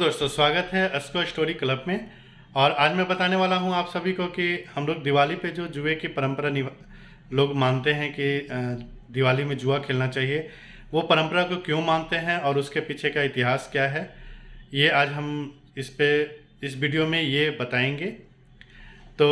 दोस्तों, स्वागत है अस्को स्टोरी क्लब में। और आज मैं बताने वाला हूं आप सभी को कि हम लोग दिवाली पे जो जुए की परंपरा लोग मानते हैं कि दिवाली में जुआ खेलना चाहिए, वो परंपरा को क्यों मानते हैं और उसके पीछे का इतिहास क्या है, ये आज हम इस वीडियो में ये बताएंगे। तो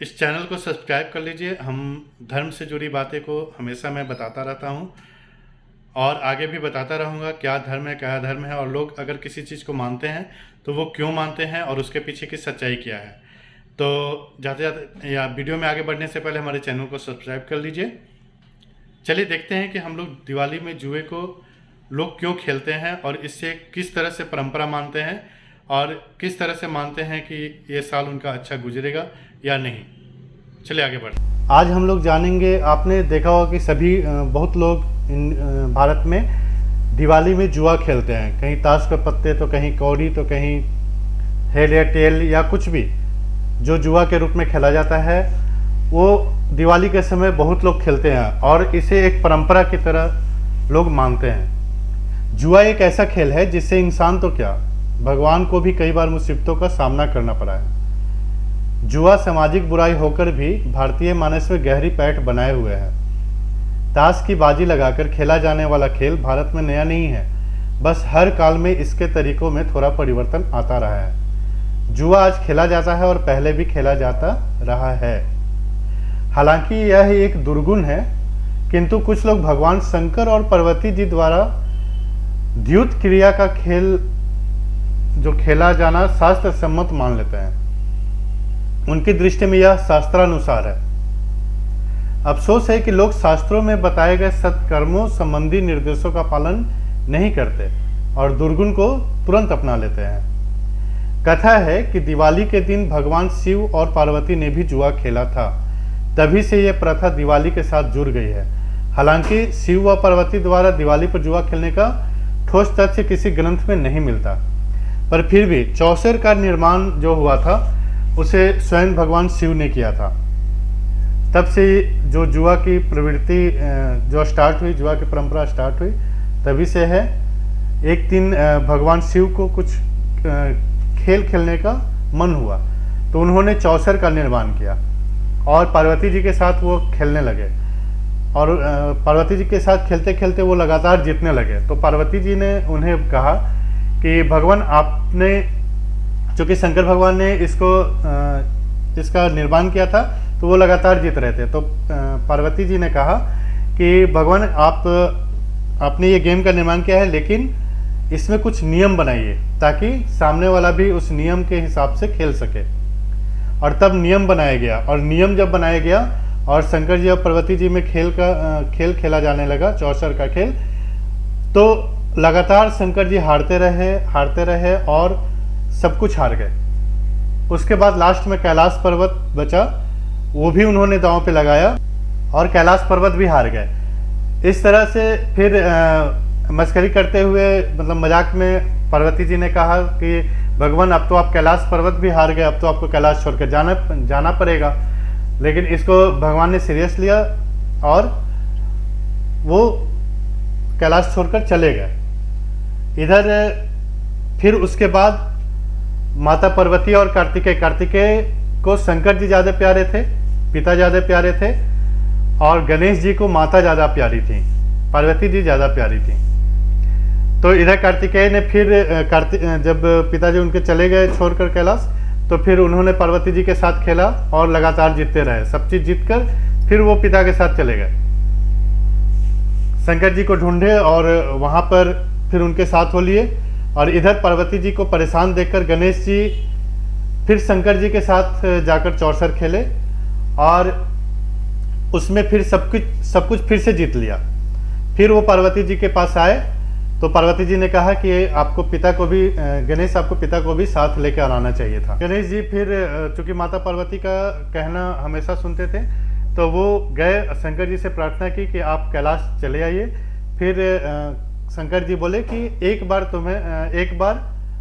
इस चैनल को सब्सक्राइब कर लीजिए। हम धर्म से जुड़ी बातें को हमेशा मैं बताता रहता हूँ और आगे भी बताता रहूँगा क्या धर्म है, क्या धर्म है, और लोग अगर किसी चीज़ को मानते हैं तो वो क्यों मानते हैं और उसके पीछे की सच्चाई क्या है। तो ज़्यादा ज़्यादा या वीडियो में आगे बढ़ने से पहले हमारे चैनल को सब्सक्राइब कर लीजिए। चलिए देखते हैं कि हम लोग दिवाली में जुए को लोग क्यों खेलते हैं और इससे किस तरह से परंपरा मानते हैं और किस तरह से मानते हैं कि ये साल उनका अच्छा गुजरेगा या नहीं। चलिए आगे बढ़ते। आज हम लोग जानेंगे, आपने देखा होगा कि सभी बहुत लोग भारत में दिवाली में जुआ खेलते हैं। कहीं ताश के पत्ते, तो कहीं कौड़ी, तो कहीं हेड या टेल या कुछ भी जो जुआ के रूप में खेला जाता है, वो दिवाली के समय बहुत लोग खेलते हैं और इसे एक परंपरा की तरह लोग मानते हैं। जुआ एक ऐसा खेल है जिससे इंसान तो क्या, भगवान को भी कई बार मुसीबतों का सामना करना पड़ा है। जुआ सामाजिक बुराई होकर भी भारतीय मानस में गहरी पैठ बनाए हुए है। ताश की बाजी लगाकर खेला जाने वाला खेल भारत में नया नहीं है, बस हर काल में इसके तरीकों में थोड़ा परिवर्तन आता रहा है। जुआ आज खेला जाता है और पहले भी खेला जाता रहा है। हालांकि यह एक दुर्गुण है, किंतु कुछ लोग भगवान शंकर और पार्वती जी द्वारा द्युत क्रिया का खेल जो खेला जाना शास्त्र सम्मत मान लेते हैं। उनकी दृष्टि में यह शास्त्रानुसार है। अफसोस है कि लोग शास्त्रों में बताए गए सत्कर्मों संबंधी निर्देशों का पालन नहीं करते और दुर्गुण को तुरंत अपना लेते हैं। कथा है कि दिवाली के दिन भगवान शिव और पार्वती ने भी जुआ खेला था, तभी से यह प्रथा दिवाली के साथ जुड़ गई है। हालांकि शिव व पार्वती द्वारा दिवाली पर जुआ खेलने का ठोस तथ्य किसी ग्रंथ में नहीं मिलता, पर फिर भी चौसर का निर्माण जो हुआ था उसे स्वयं भगवान शिव ने किया था। तब से जो जुआ की प्रवृत्ति जो स्टार्ट हुई, जुआ की परंपरा स्टार्ट हुई, तभी से है। एक दिन भगवान शिव को कुछ खेल खेलने का मन हुआ तो उन्होंने चौसर का निर्माण किया और पार्वती जी के साथ वो खेलने लगे और पार्वती जी के साथ खेलते खेलते वो लगातार जीतने लगे। तो पार्वती जी ने उन्हें कहा कि भगवान, आपने, चूँकि शंकर भगवान ने इसका निर्माण किया था तो वो लगातार जीत रहे थे। तो पार्वती जी ने कहा कि भगवान, आपने ये गेम का निर्माण किया है, लेकिन इसमें कुछ नियम बनाइए ताकि सामने वाला भी उस नियम के हिसाब से खेल सके। और तब नियम बनाया गया, और नियम जब बनाया गया और शंकर जी और पार्वती जी में खेल खेला जाने लगा, चौसर का खेल, तो लगातार शंकर जी हारते रहे और सब कुछ हार गए। उसके बाद लास्ट में कैलाश पर्वत बचा, वो भी उन्होंने दांव पे लगाया और कैलाश पर्वत भी हार गए। इस तरह से फिर मस्करी करते हुए, मतलब मजाक में, पार्वती जी ने कहा कि भगवान, अब तो आप कैलाश पर्वत भी हार गए, अब तो आपको कैलाश छोड़कर जाना पड़ेगा। लेकिन इसको भगवान ने सीरियस लिया और वो कैलाश छोड़कर चले गए। इधर फिर उसके बाद माता पार्वती और कार्तिकेय को शंकर जी ज़्यादा प्यारे थे, पिता ज़्यादा प्यारे थे, और गणेश जी को माता ज़्यादा प्यारी थी, पार्वती जी ज़्यादा प्यारी थी। तो इधर कार्तिकेय ने फिर जब पिताजी उनके चले गए छोड़कर कैलाश, तो फिर उन्होंने पार्वती जी के साथ खेला और लगातार जीतते रहे। सब चीज़ जीतकर फिर वो पिता के साथ चले गए, शंकर जी को ढूंढे और वहाँ पर फिर उनके साथ हो लिए। और इधर पार्वती जी को परेशान देखकर गणेश जी फिर शंकर जी के साथ जाकर चौसर खेले और उसमें फिर सब कुछ फिर से जीत लिया। फिर वो पार्वती जी के पास आए तो पार्वती जी ने कहा कि आपको पिता को भी, गणेश, आपको पिता को भी साथ लेकर आना चाहिए था। गणेश जी फिर, चूंकि माता पार्वती का कहना हमेशा सुनते थे, तो वो गए, शंकर जी से प्रार्थना की कि आप कैलाश चले आइए। फिर शंकर जी बोले कि एक बार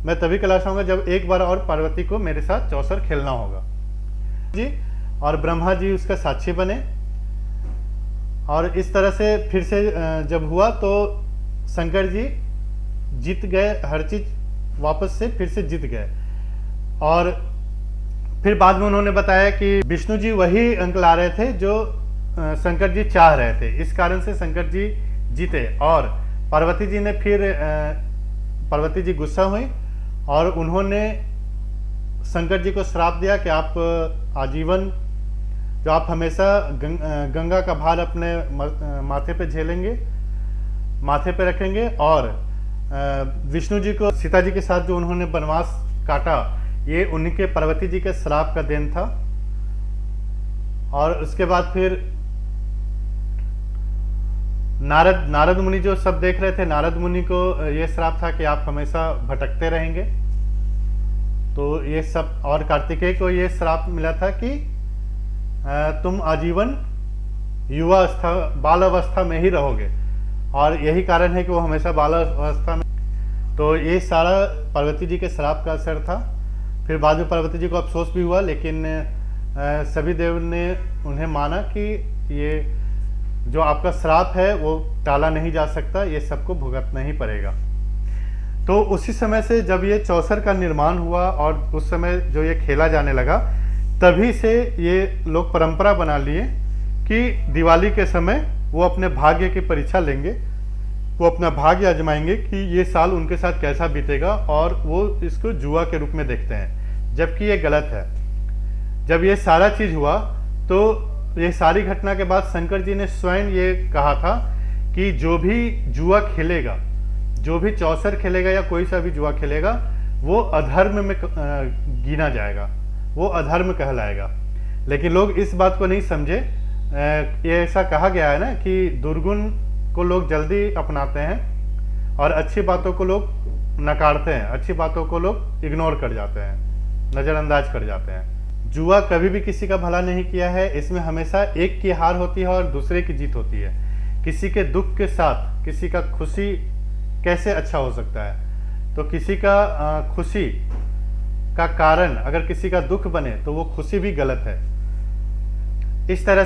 मैं तभी कैलाश आऊंगा जब एक बार और पार्वती को मेरे साथ चौसर खेलना होगा जी। और ब्रह्मा जी उसका साक्षी बने और इस तरह से फिर से जब हुआ तो शंकर जी जीत गए हर चीज, वापस से फिर से जीत गए। और फिर बाद में उन्होंने बताया कि विष्णु जी वही अंक ला रहे थे जो शंकर जी चाह रहे थे, इस कारण से शंकर जी जीते। और पार्वती जी ने फिर पार्वती जी गुस्सा हुई और उन्होंने शंकर जी को श्राप दिया कि आप आजीवन, जो आप हमेशा गंगा का भार अपने माथे पे झेलेंगे, माथे पे रखेंगे। और विष्णु जी को सीता जी के साथ जो उन्होंने वनवास काटा, ये उनके पार्वती जी के श्राप का देन था। और उसके बाद फिर नारद मुनि जो सब देख रहे थे, नारद मुनि को ये श्राप था कि आप हमेशा भटकते रहेंगे। तो ये सब, और कार्तिकेय को ये श्राप मिला था कि तुम आजीवन युवावस्था, बाल अवस्था में ही रहोगे। और यही कारण है कि वो हमेशा बाल अवस्था में। तो ये सारा पार्वती जी के श्राप का असर था। फिर बाद में पार्वती जी को अफसोस भी हुआ, लेकिन सभी देव ने उन्हें माना कि ये जो आपका श्राप है वो टाला नहीं जा सकता, ये सबको भुगतना ही पड़ेगा। तो उसी समय से जब ये चौसर का निर्माण हुआ और उस समय जो ये खेला जाने लगा, तभी से ये लोग परंपरा बना लिए कि दिवाली के समय वो अपने भाग्य की परीक्षा लेंगे, वो अपना भाग्य आजमाएंगे कि ये साल उनके साथ कैसा बीतेगा, और वो इसको जुआ के रूप में देखते हैं, जबकि ये गलत है। जब ये सारा चीज हुआ तो ये सारी घटना के बाद शंकर जी ने स्वयं ये कहा था कि जो भी जुआ खेलेगा, जो भी चौसर खेलेगा या कोई सा भी जुआ खेलेगा, वो अधर्म में गिना जाएगा, वो अधर्म कहलाएगा। लेकिन लोग इस बात को नहीं समझे। ये ऐसा कहा गया है ना कि दुर्गुण को लोग जल्दी अपनाते हैं और अच्छी बातों को लोग नकारते हैं, अच्छी बातों को लोग इग्नोर कर जाते हैं, नज़रअंदाज कर जाते हैं। जुआ कभी भी किसी का भला नहीं किया है। इसमें हमेशा एक की हार होती है और दूसरे की जीत होती है। किसी के दुख के साथ किसी का खुशी कैसे अच्छा हो सकता है? तो किसी का खुशी का कारण अगर किसी का दुख बने तो वो खुशी भी गलत है। इस तरह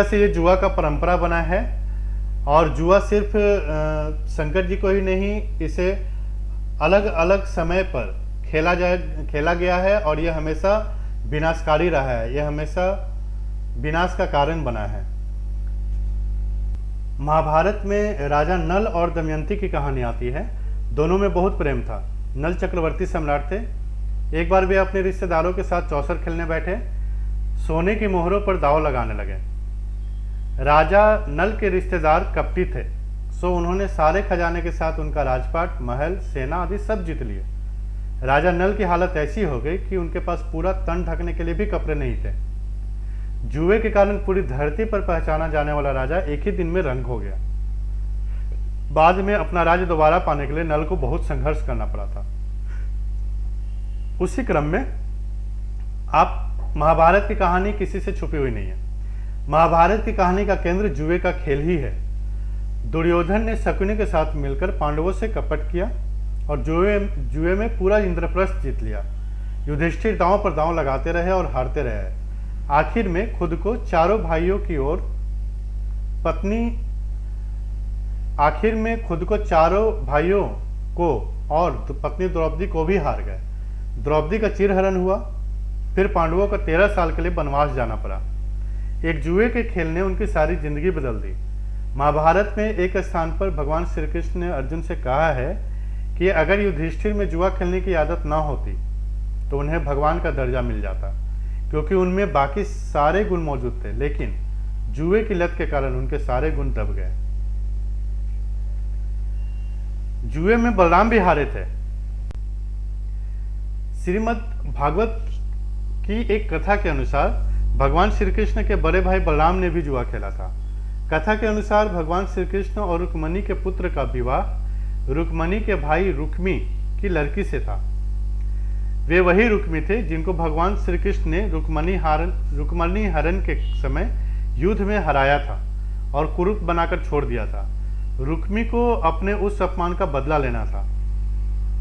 से ये जुआ का परंपरा बना है। और जुआ सिर्फ शंकर जी को ही नहीं, इसे अलग अलग समय पर खेला गया है और यह हमेशा विनाशकारी रहा है, यह हमेशा विनाश का कारण बना है। महाभारत में राजा नल और दमयंती की कहानी आती है। दोनों में बहुत प्रेम था। नल चक्रवर्ती सम्राट थे। एक बार वे अपने रिश्तेदारों के साथ चौसर खेलने बैठे, सोने की मोहरों पर दांव लगाने लगे। राजा नल के रिश्तेदार कपटी थे, सो उन्होंने सारे खजाने के साथ उनका राजपाट, महल, सेना आदि सब जीत लिए। राजा नल की हालत ऐसी हो गई कि उनके पास पूरा तन ढकने के लिए भी कपड़े नहीं थे। जुए के कारण पूरी धरती पर पहचाना जाने वाला राजा एक ही दिन में रंग हो गया। बाद में अपना राज्य दोबारा पाने के लिए नल को बहुत संघर्ष करना पड़ा था। उसी क्रम में आप महाभारत की कहानी किसी से छुपी हुई नहीं है। महाभारत की कहानी का केंद्र जुए का खेल ही है। दुर्योधन ने शकुनी के साथ मिलकर पांडवों से कपट किया और जुए में पूरा इंद्रप्रस्थ जीत लिया। युधिष्ठिर दांव पर दांव लगाते रहे और हारते रहे। आखिर में खुद को चारों भाइयों की ओर पत्नी द्रौपदी को भी हार गए। द्रौपदी का चिरहरण हुआ। फिर पांडवों को 13 साल के लिए वनवास जाना पड़ा। एक जुए के खेल ने उनकी सारी जिंदगी बदल दी। महाभारत में एक स्थान पर भगवान श्री कृष्ण ने अर्जुन से कहा है कि अगर युधिष्ठिर में जुआ खेलने की आदत ना होती तो उन्हें भगवान का दर्जा मिल जाता, क्योंकि उनमें बाकी सारे गुण मौजूद थे, लेकिन जुए की लत के कारण उनके सारे गुण दब गए। जुए में बलराम भी हारे थे। श्रीमद् भागवत की एक कथा के अनुसार भगवान श्री कृष्ण के बड़े भाई बलराम ने भी जुआ खेला था। कथा के अनुसार भगवान श्री कृष्ण और रुक्मणी के पुत्र का विवाह रुक्मणी के भाई रुक्मी की लड़की से था। वे वही रुक्मी थे जिनको भगवान श्री कृष्ण ने रुक्मणी हरण के समय युद्ध में हराया था और कुरूप बनाकर छोड़ दिया था। रुक्मी को अपने उस अपमान का बदला लेना था।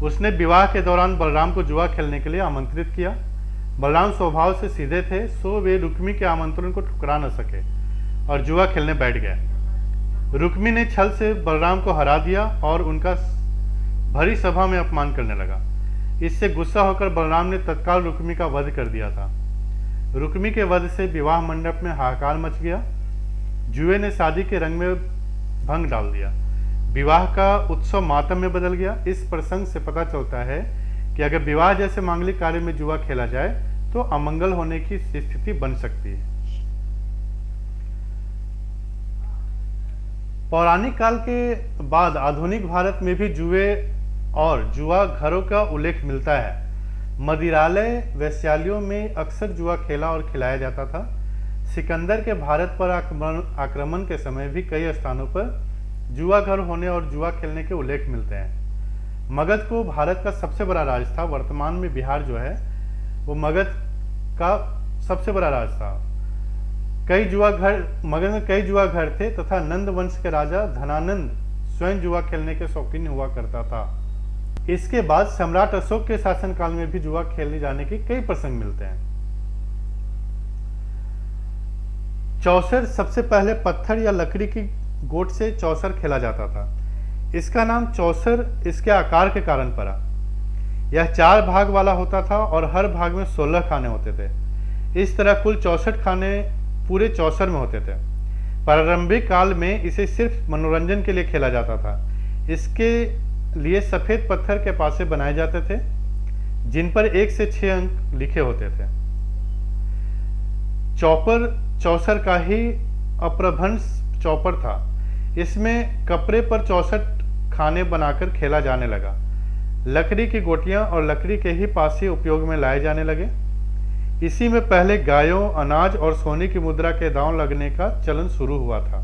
उसने विवाह के दौरान बलराम को जुआ खेलने के लिए आमंत्रित किया। बलराम स्वभाव से सीधे थे, सो वे रुक्मी के आमंत्रण को ठुकरा न सके और जुआ खेलने बैठ गए। रुक्मी ने छल से बलराम को हरा दिया और उनका भरी सभा में अपमान करने लगा। इससे गुस्सा होकर बलराम ने तत्काल रुक्मी का वध कर दिया था। रुक्मी के वध से विवाह मंडप में हाहाकार मच गया। जुए ने शादी के रंग में भंग डाल दिया। विवाह का उत्सव मातम में बदल गया। इस प्रसंग से पता चलता है कि अगर विवाह जैसे मांगलिक कार्य में जुआ खेला जाए तो अमंगल होने की स्थिति बन सकती है। पौराणिक काल के बाद आधुनिक भारत में भी जुए और जुआ घरों का उल्लेख मिलता है। मदिरालय वेश्यालयों में अक्सर जुआ खेला और खिलाया जाता था। सिकंदर के भारत पर आक्रमण के समय भी कई स्थानों पर जुआ घर होने और जुआ खेलने के उल्लेख मिलते हैं। मगध को भारत का सबसे बड़ा राज्य था। वर्तमान में बिहार जो है वो मगध का सबसे बड़ा राज्य था। मगध में कई जुआ घर थे तथा नंद वंश के राजा धनानंद स्वयं जुआ खेलने के शौकीन हुआ करता था। इसके बाद सम्राट अशोक के शासनकाल में भी जुआ खेलने जाने के कई प्रसंग मिलते हैं। चौसर सबसे पहले पत्थर या लकड़ी की गोट से चौसर खेला जाता था। इसका नाम चौसर इसके आकार के कारण पड़ा। यह 4 भाग वाला होता था और हर भाग में 16 खाने होते थे। इस तरह कुल 64 खाने पूरे चौसर में होते थे। प्रारंभिक काल में इसे सिर्फ मनोरंजन के लिए खेला जाता था। इसके लिए सफेद पत्थर के पासे बनाए जाते थे जिन पर 1 से 6 अंक लिखे होते थे। चौपर चौसर का ही अप्रभंश चौपर था। इसमें कपड़े पर 64 खाने बनाकर खेला जाने लगा। लकड़ी की गोटियां और लकड़ी के ही पासे उपयोग में लाए जाने लगे। इसी में पहले गायों, अनाज और सोने की मुद्रा के दांव लगने का चलन शुरू हुआ था।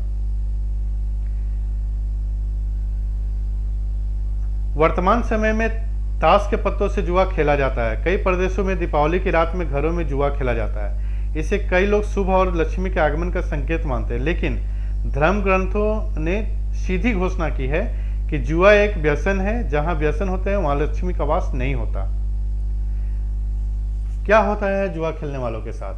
वर्तमान समय में ताश के पत्तों से जुआ खेला जाता है। कई प्रदेशों में दीपावली की रात में घरों में जुआ खेला जाता है। इसे कई लोग शुभ और लक्ष्मी के आगमन का संकेत मानते हैं, लेकिन धर्म ग्रंथों ने सीधी घोषणा की है कि जुआ एक व्यसन है। जहां व्यसन होते हैं वहां लक्ष्मी का वास नहीं होता। क्या होता है जुआ खेलने वालों के साथ?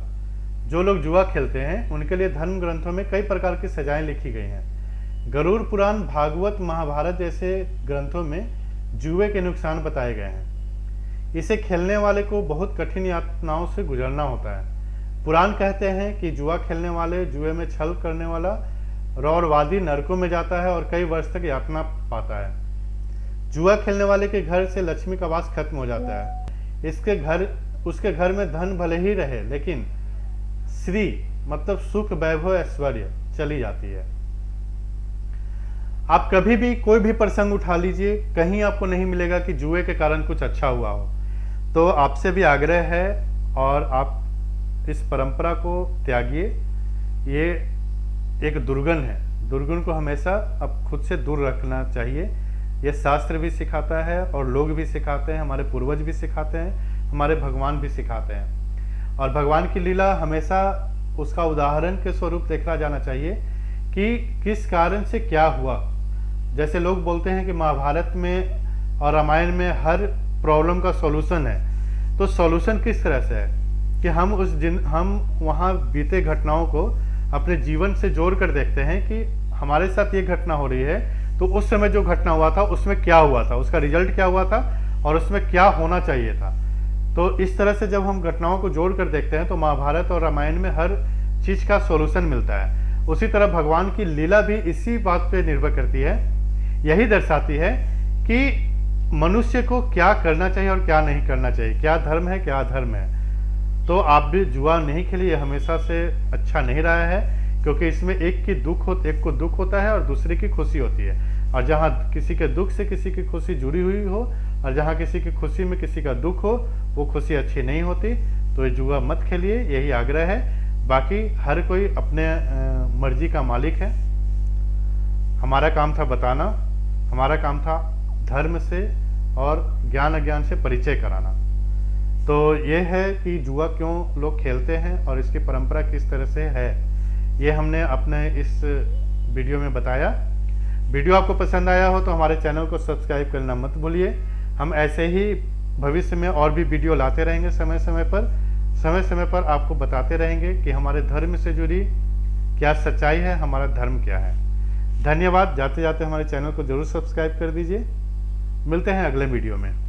जो लोग जुआ खेलते हैं उनके लिए धर्म ग्रंथों में कई प्रकार की सजाएं लिखी गई हैं। गरुड़ पुराण, भागवत, महाभारत जैसे ग्रंथों में जुए के नुकसान बताए गए हैं। इसे खेलने वाले को बहुत कठिन यातनाओं से गुजरना होता है। पुराण कहते हैं कि जुआ खेलने वाले, जुए में छल करने वाला रौरवादी नरकों में जाता है और कई वर्ष तक यातना पाता है। जुआ खेलने वाले के घर से लक्ष्मी का वास खत्म हो जाता है। उसके घर में धन भले ही रहे लेकिन श्री मतलब सुख, वैभव, ऐश्वर्य चली जाती है। आप कभी भी कोई भी प्रसंग उठा लीजिए, कहीं आपको नहीं मिलेगा कि जुए के कारण कुछ अच्छा हुआ हो। तो आपसे भी आग्रह है और आप इस परंपरा को त्यागिए। ये एक दुर्गुण है। दुर्गुण को हमेशा अब खुद से दूर रखना चाहिए। ये शास्त्र भी सिखाता है और लोग भी सिखाते हैं, हमारे पूर्वज भी सिखाते हैं, हमारे भगवान भी सिखाते हैं। और भगवान की लीला हमेशा उसका उदाहरण के स्वरूप देखा जाना चाहिए कि किस कारण से क्या हुआ। जैसे लोग बोलते हैं कि महाभारत में और रामायण में हर प्रॉब्लम का सॉल्यूशन है, तो सॉल्यूशन किस तरह से है कि हम वहाँ बीते घटनाओं को अपने जीवन से जोड़ कर देखते हैं कि हमारे साथ ये घटना हो रही है तो उस समय जो घटना हुआ था उसमें क्या हुआ था, उसका रिजल्ट क्या हुआ था और उसमें क्या होना चाहिए था। तो इस तरह से जब हम घटनाओं को जोड़ कर देखते हैं तो महाभारत और रामायण में हर चीज का सॉल्यूशन मिलता है। उसी तरह भगवान की लीला भी इसी बात पे निर्भर करती है। यही दर्शाती है कि मनुष्य को क्या करना चाहिए और क्या नहीं करना चाहिए, क्या धर्म है क्या अधर्म है। तो आप भी जुआ नहीं खेलिए, हमेशा से अच्छा नहीं रहा है, क्योंकि इसमें एक को दुख होता है और दूसरे की खुशी होती है। और जहाँ किसी के दुख से किसी की खुशी जुड़ी हुई हो और जहाँ किसी की खुशी में किसी का दुख हो, वो खुशी अच्छी नहीं होती। तो ये जुआ मत खेलिए, यही आग्रह है। बाकी हर कोई अपने मर्जी का मालिक है। हमारा काम था बताना, हमारा काम था धर्म से और ज्ञान अज्ञान से परिचय कराना। तो ये है कि जुआ क्यों लोग खेलते हैं और इसकी परंपरा किस तरह से है, ये हमने अपने इस वीडियो में बताया। वीडियो आपको पसंद आया हो तो हमारे चैनल को सब्सक्राइब करना मत भूलिए। हम ऐसे ही भविष्य में और भी वीडियो लाते रहेंगे। समय समय पर आपको बताते रहेंगे कि हमारे धर्म से जुड़ी क्या सच्चाई है, हमारा धर्म क्या है। धन्यवाद। जाते जाते हमारे चैनल को जरूर सब्सक्राइब कर दीजिए। मिलते हैं अगले वीडियो में।